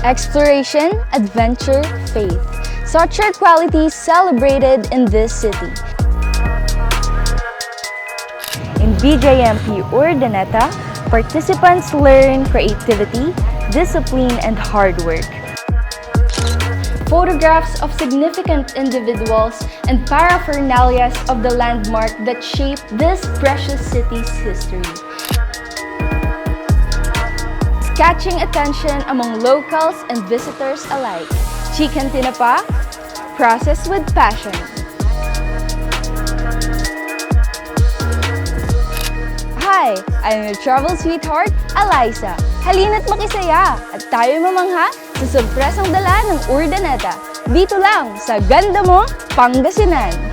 Exploration, adventure, faith. Such are qualities celebrated in this city. In BJMP Urdaneta, participants learn creativity, discipline, and hard work. Photographs of significant individuals and paraphernalias of the landmark that shaped this precious city's history. Catching attention among locals and visitors alike. Chicken tinapa, processed with passion. Hi, I'm your travel sweetheart, Eliza. Halina't makisaya at tayo mamangha sa sorpresang dala ng Urdaneta. Dito lang sa Ganda mo, Pangasinan.